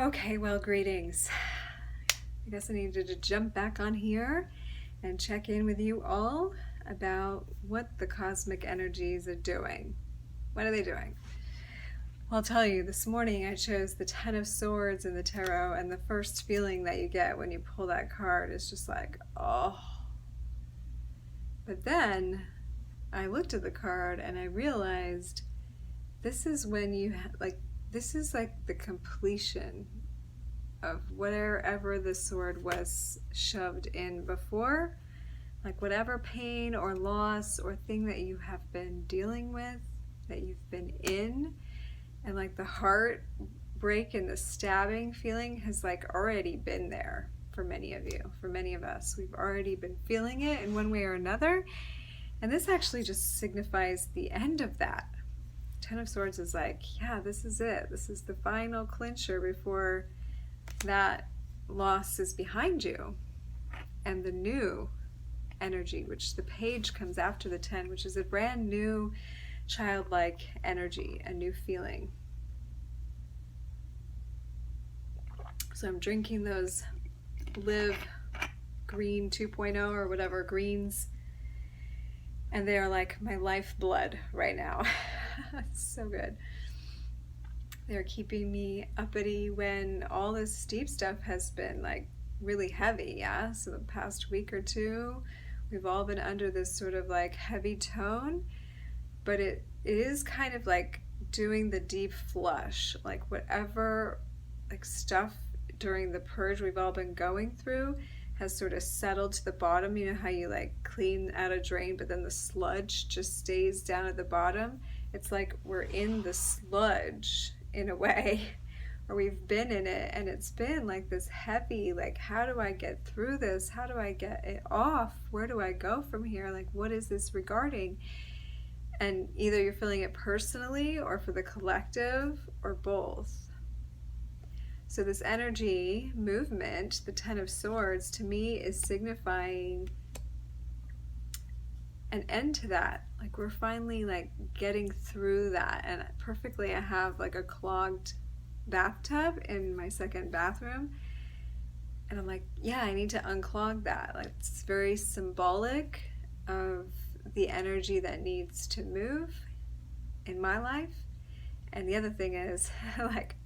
Okay, well, greetings. I guess I needed to jump back on here and check in with you all about what the cosmic energies are doing. What are they doing? Well, I'll tell you, this morning I chose the Ten of Swords in the tarot, and the first feeling that you get when you pull that card is just like, oh. But then I looked at the card and I realized this is when this is like the completion of whatever the sword was shoved in before, like whatever pain or loss or thing that you have been dealing with, that you've been in, and like the heart break and the stabbing feeling has like already been there for many of you, for many of us. We've already been feeling it in one way or another, and this actually just signifies the end of that. Ten of Swords is like, yeah, this is it. This is the final clincher before that loss is behind you. And the new energy, which the page comes after the 10, which is a brand new childlike energy, a new feeling. So I'm drinking those Live Green 2.0 or whatever greens, and they are like my lifeblood right now. It's so good. They're keeping me uppity when all this deep stuff has been like really heavy, yeah? So the past week or two, we've all been under this sort of like heavy tone, but it is kind of like doing the deep flush, like whatever like stuff during the purge we've all been going through has sort of settled to the bottom. You know how you like clean out a drain, but then the sludge just stays down at the bottom? It's like we're in the sludge in a way, or we've been in it, and it's been like this heavy, like, how do I get through this? How do I get it off? Where do I go from here? Like, what is this regarding? And either you're feeling it personally or for the collective or both. So this energy movement, the Ten of Swords, to me is signifying an end to that. Like we're finally like getting through that. And perfectly, I have like a clogged bathtub in my second bathroom, and I'm like, yeah, I need to unclog that. Like it's very symbolic of the energy that needs to move in my life. And the other thing is like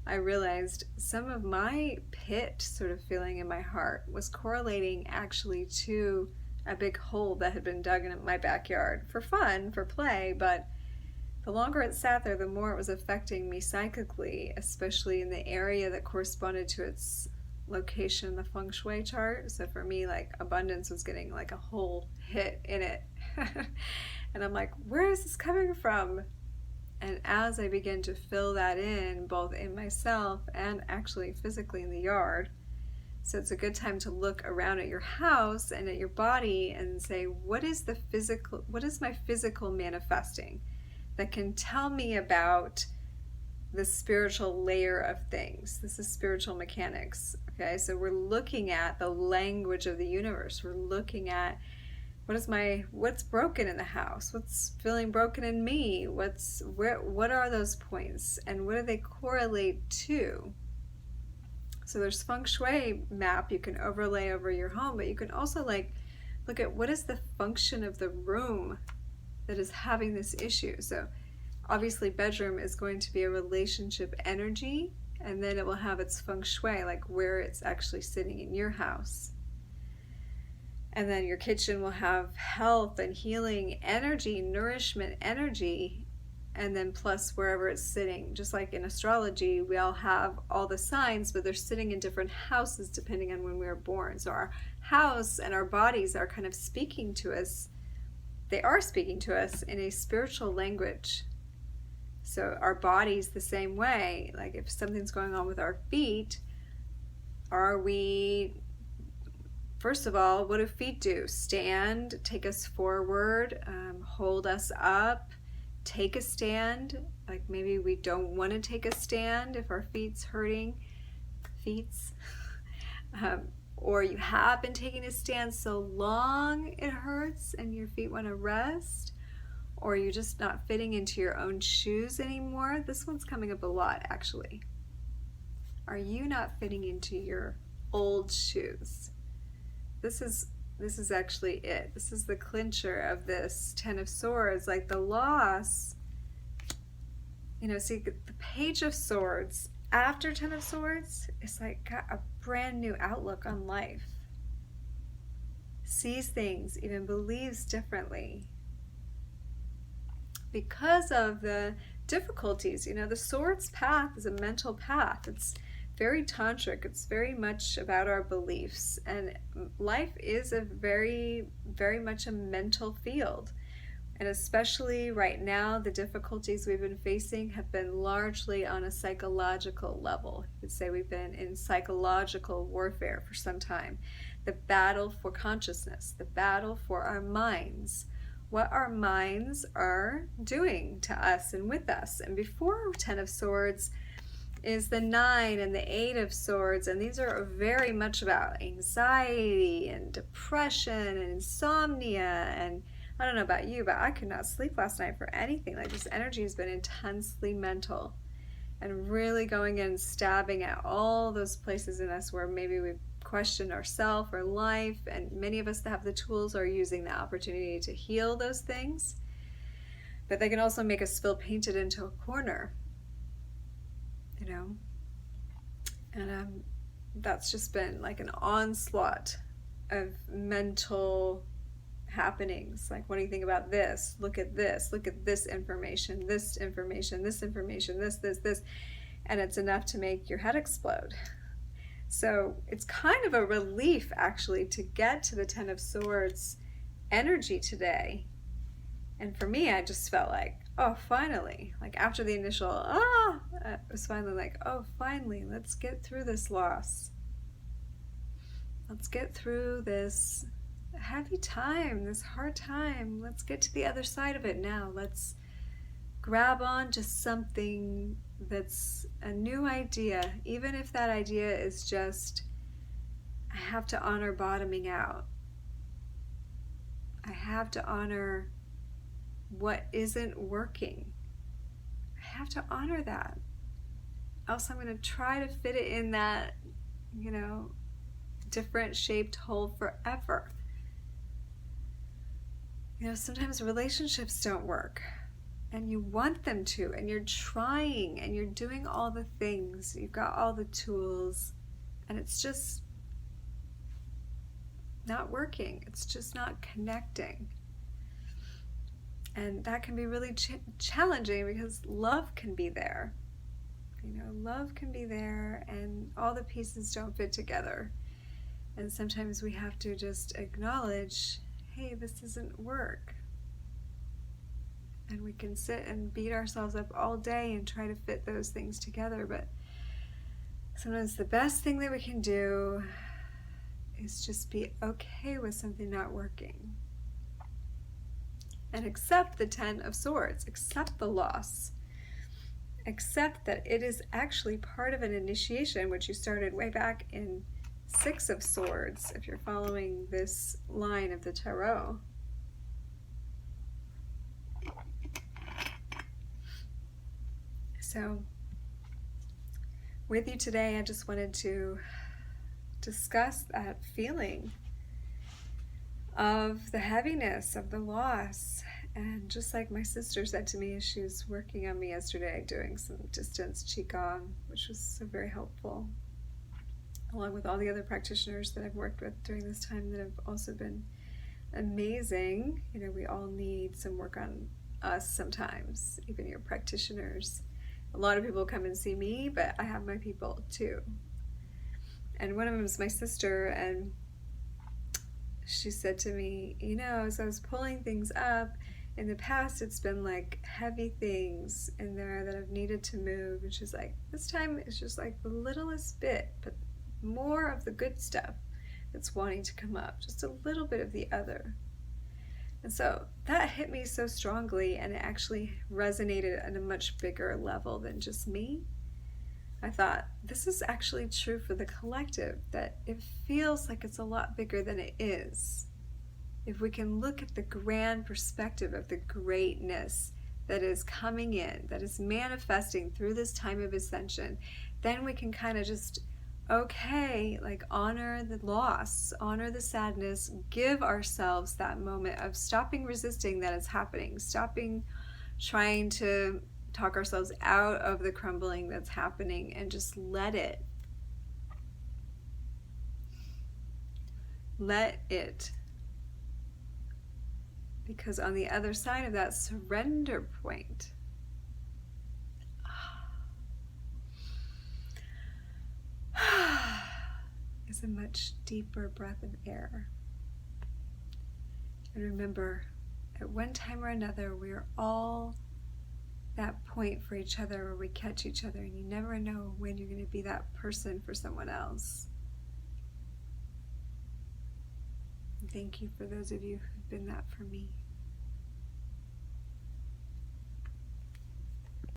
I realized some of my pit sort of feeling in my heart was correlating actually to a big hole that had been dug in my backyard for fun, for play, but the longer it sat there, the more it was affecting me psychically, especially in the area that corresponded to its location in the feng shui chart. So for me, like abundance was getting like a whole hit in it. And I'm like, where is this coming from? And as I begin to fill that in, both in myself and actually physically in the yard, so it's a good time to look around at your house and at your body and say, what is my physical manifesting that can tell me about the spiritual layer of things? This is spiritual mechanics, okay? So we're looking at the language of the universe. We're looking at what's broken in the house? What's feeling broken in me? What are those points? And what do they correlate to? So there's feng shui map you can overlay over your home, but you can also like look at what is the function of the room that is having this issue. So obviously bedroom is going to be a relationship energy, and then it will have its feng shui, like where it's actually sitting in your house. And then your kitchen will have health and healing energy, nourishment energy, and then plus wherever it's sitting. Just like in astrology, we all have all the signs, but they're sitting in different houses depending on when we were born. So our house and our bodies are kind of speaking to us. They are speaking to us in a spiritual language. So our bodies the same way. Like if something's going on with our feet, first of all, what do feet do? Stand, take us forward, hold us up, take a stand. Like maybe we don't want to take a stand if our feet's hurting. Or you have been taking a stand so long it hurts and your feet want to rest. Or you're just not fitting into your own shoes anymore. This one's coming up a lot, actually. Are you not fitting into your old shoes? This is actually it. This is the clincher of this Ten of Swords. Like the loss, see the Page of Swords after Ten of Swords is like got a brand new outlook on life. Sees things, even believes differently. Because of the difficulties, the Swords path is a mental path. It's very tantric. It's very much about our beliefs, and life is a very, very much a mental field. And especially right now, the difficulties we've been facing have been largely on a psychological level. You could say we've been in psychological warfare for some time. The battle for consciousness, the battle for our minds, what our minds are doing to us and with us. And before Ten of Swords is the 9 and the 8 of Swords, and these are very much about anxiety and depression and insomnia. And I don't know about you, but I could not sleep last night for anything. Like, this energy has been intensely mental and really going in and stabbing at all those places in us where maybe we've questioned ourselves or life, and many of us that have the tools are using the opportunity to heal those things, but they can also make us feel painted into a corner, and that's just been like an onslaught of mental happenings. Like, what do you think about this? Look at this information, this information, this, and it's enough to make your head explode. So it's kind of a relief, actually, to get to the Ten of Swords energy today. And for me, I just felt like, oh, finally. Like, after the initial, it was finally like, oh, finally, let's get through this loss. Let's get through this heavy time, this hard time. Let's get to the other side of it now. Let's grab on to something that's a new idea, even if that idea is just, I have to honor bottoming out. I have to honor what isn't working. I have to honor that. Else I'm going to try to fit it in that, different shaped hole forever. Sometimes relationships don't work, and you want them to, and you're trying, and you're doing all the things, you've got all the tools, and it's just not working. It's just not connecting. And that can be really challenging, because love can be there. Love can be there, and all the pieces don't fit together. And sometimes we have to just acknowledge, hey, this doesn't work. And we can sit and beat ourselves up all day and try to fit those things together, but sometimes the best thing that we can do is just be okay with something not working. And accept the Ten of Swords, accept the loss. Accept that it is actually part of an initiation, which you started way back in Six of Swords, if you're following this line of the tarot. So, with you today, I just wanted to discuss that feeling of the heaviness of the loss. And just like my sister said to me as she was working on me yesterday, doing some distance Qigong, which was so very helpful, along with all the other practitioners that I've worked with during this time that have also been amazing. We all need some work on us sometimes, even your practitioners. A lot of people come and see me, but I have my people too. And one of them is my sister, and she said to me, as I was pulling things up, in the past it's been like heavy things in there that I've needed to move. And she's like, this time it's just like the littlest bit, but more of the good stuff that's wanting to come up, just a little bit of the other. And so that hit me so strongly, and it actually resonated at a much bigger level than just me. I thought, this is actually true for the collective, that it feels like it's a lot bigger than it is. If we can look at the grand perspective of the greatness that is coming in, that is manifesting through this time of ascension, then we can kind of just, okay, like honor the loss, honor the sadness, give ourselves that moment of stopping resisting that it's happening, stopping trying to talk ourselves out of the crumbling that's happening, and just let it. Let it. Because on the other side of that surrender point, is a much deeper breath of air. And remember, at one time or another, we're all that point for each other where we catch each other, and you never know when you're going to be that person for someone else. And thank you for those of you who've been that for me.